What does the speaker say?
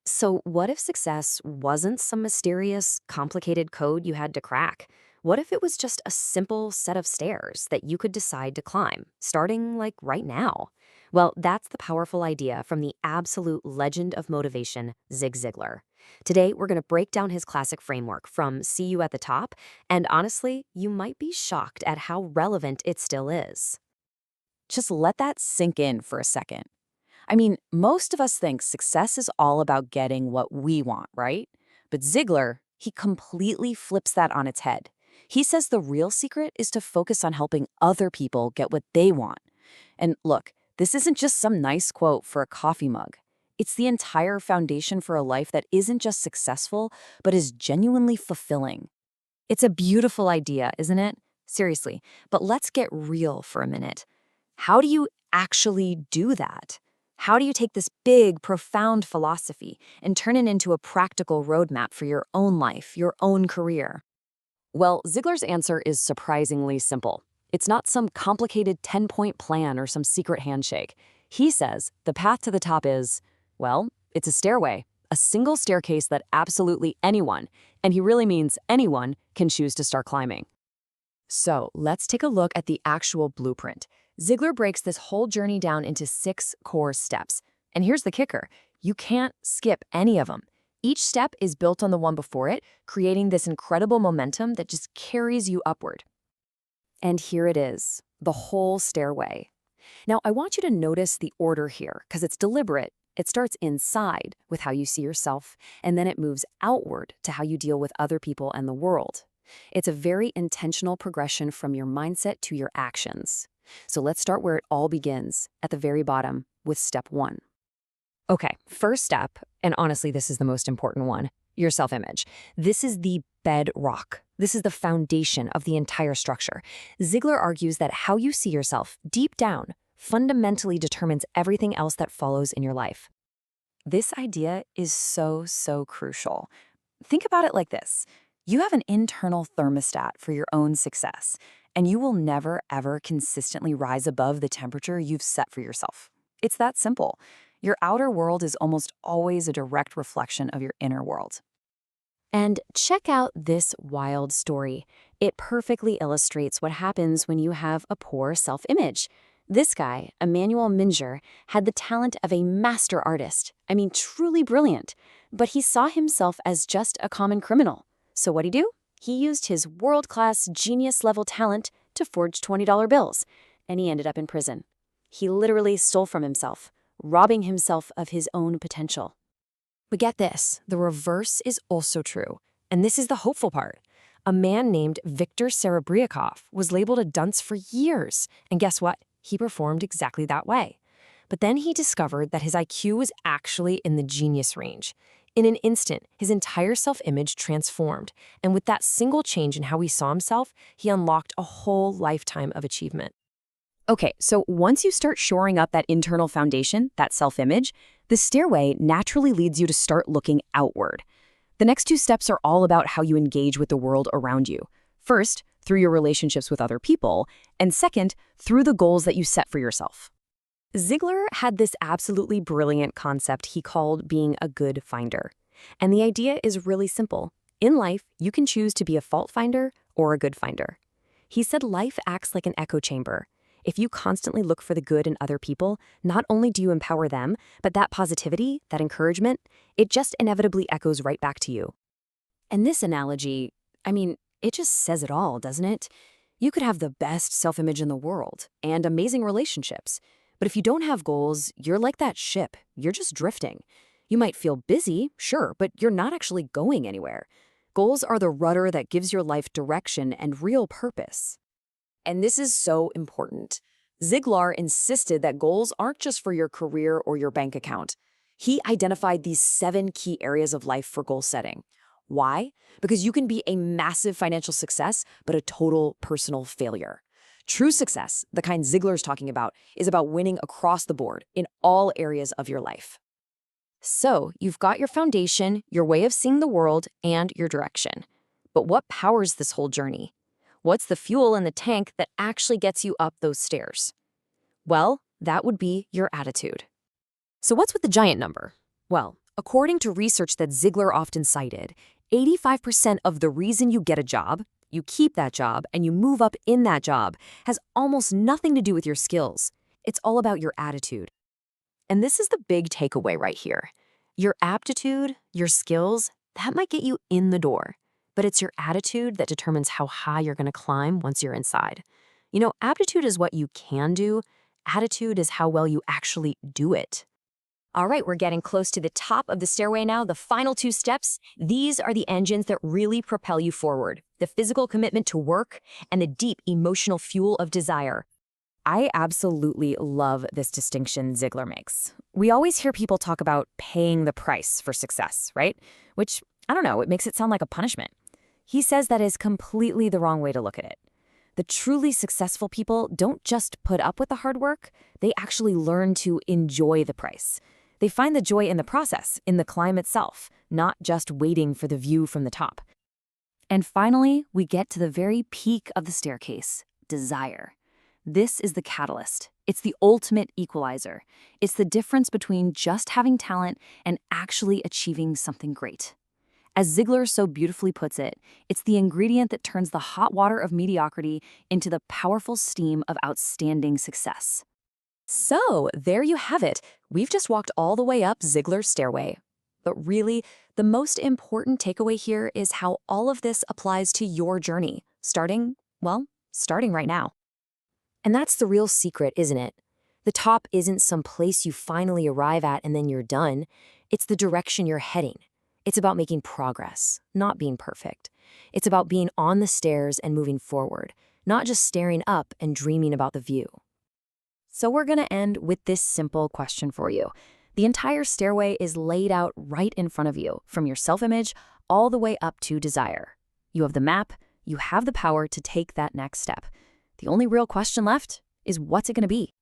So, what if success wasn't some mysterious, complicated code you had to crack? What if it was just a simple set of stairs that you could decide to climb, starting like right now? Well, that's the powerful idea from the absolute legend of motivation, Zig Ziglar. Today, we're going to break down his classic framework from See You at the Top, and honestly, you might be shocked at how relevant it still is. Just let that sink in for a second. I mean, most of us think success is all about getting what we want, right? But Ziegler, he completely flips that on its head. He says the real secret is to focus on helping other people get what they want. And look, this isn't just some nice quote for a coffee mug. It's the entire foundation for a life that isn't just successful, but is genuinely fulfilling. It's a beautiful idea, isn't it? Seriously, but let's get real for a minute. How do you actually do that? How do you take this big, profound philosophy and turn it into a practical roadmap for your own life, your own career? Well, Ziegler's answer is surprisingly simple. It's not some complicated 10-point plan or some secret handshake. He says the path to the top is, well, it's a stairway, a single staircase that absolutely anyone, and he really means anyone, can choose to start climbing. So let's take a look at the actual blueprint. Ziegler breaks this whole journey down into 6 core steps. And here's the kicker. You can't skip any of them. Each step is built on the one before it, creating this incredible momentum that just carries you upward. And here it is, the whole stairway. Now, I want you to notice the order here, because it's deliberate. It starts inside with how you see yourself, and then it moves outward to how you deal with other people and the world. It's a very intentional progression from your mindset to your actions. So let's start where it all begins, at the very bottom, with step 1. Okay, first step, and honestly, this is the most important one, your self-image. This is the bedrock. This is the foundation of the entire structure. Ziegler argues that how you see yourself, deep down, fundamentally determines everything else that follows in your life. This idea is so crucial. Think about it like this. You have an internal thermostat for your own success, and you will never, ever consistently rise above the temperature you've set for yourself. It's that simple. Your outer world is almost always a direct reflection of your inner world. And check out this wild story. It perfectly illustrates what happens when you have a poor self-image. This guy, Emmanuel Minger, had the talent of a master artist. I mean, truly brilliant. But he saw himself as just a common criminal. So what'd he do? He used his world-class, genius-level talent to forge $20 bills, and he ended up in prison. He literally stole from himself, robbing himself of his own potential. But get this, the reverse is also true, and this is the hopeful part. A man named Viktor Serebryakov was labeled a dunce for years, and guess what? He performed exactly that way. But then he discovered that his IQ was actually in the genius range. In an instant, his entire self-image transformed, and with that single change in how he saw himself, he unlocked a whole lifetime of achievement. Okay, so once you start shoring up that internal foundation, that self-image, the stairway naturally leads you to start looking outward. The next 2 steps are all about how you engage with the world around you. First, through your relationships with other people, and second, through the goals that you set for yourself. Ziegler had this absolutely brilliant concept he called being a good finder. And the idea is really simple. In life, you can choose to be a fault finder or a good finder. He said life acts like an echo chamber. If you constantly look for the good in other people, not only do you empower them, but that positivity, that encouragement, it just inevitably echoes right back to you. And this analogy, I mean, it just says it all, doesn't it? You could have the best self-image in the world and amazing relationships. But if you don't have goals, you're like that ship. You're just drifting. You might feel busy, sure, but you're not actually going anywhere. Goals are the rudder that gives your life direction and real purpose. And this is so important. Ziglar insisted that goals aren't just for your career or your bank account. He identified these 7 key areas of life for goal setting. Why? Because you can be a massive financial success, but a total personal failure. True success, the kind Ziglar's talking about, is about winning across the board in all areas of your life. So, you've got your foundation, your way of seeing the world, and your direction. But what powers this whole journey? What's the fuel in the tank that actually gets you up those stairs? Well, that would be your attitude. So what's with the giant number? Well, According to research that Ziglar often cited, 85% of the reason you get a job, you keep that job, and you move up in that job has almost nothing to do with your skills. It's all about your attitude. And this is the big takeaway right here. Your aptitude, your skills, that might get you in the door, but it's your attitude that determines how high you're going to climb once you're inside. Aptitude is what you can do. Attitude is how well you actually do it. All right, we're getting close to the top of the stairway now. The final 2 steps, these are the engines that really propel you forward. The physical commitment to work and the deep emotional fuel of desire. I absolutely love this distinction Ziglar makes. We always hear people talk about paying the price for success, right? Which, I don't know, it makes it sound like a punishment. He says that is completely the wrong way to look at it. The truly successful people don't just put up with the hard work, they actually learn to enjoy the price. They find the joy in the process, in the climb itself, not just waiting for the view from the top. And finally, we get to the very peak of the staircase, desire. This is the catalyst. It's the ultimate equalizer. It's the difference between just having talent and actually achieving something great. As Ziglar so beautifully puts it, it's the ingredient that turns the hot water of mediocrity into the powerful steam of outstanding success. So, there you have it. We've just walked all the way up Ziglar's stairway. But really, the most important takeaway here is how all of this applies to your journey, starting right now. And that's the real secret, isn't it? The top isn't some place you finally arrive at and then you're done. It's the direction you're heading. It's about making progress, not being perfect. It's about being on the stairs and moving forward, not just staring up and dreaming about the view. So we're going to end with this simple question for you. The entire stairway is laid out right in front of you, from your self-image all the way up to desire. You have the map, you have the power to take that next step. The only real question left is what's it going to be?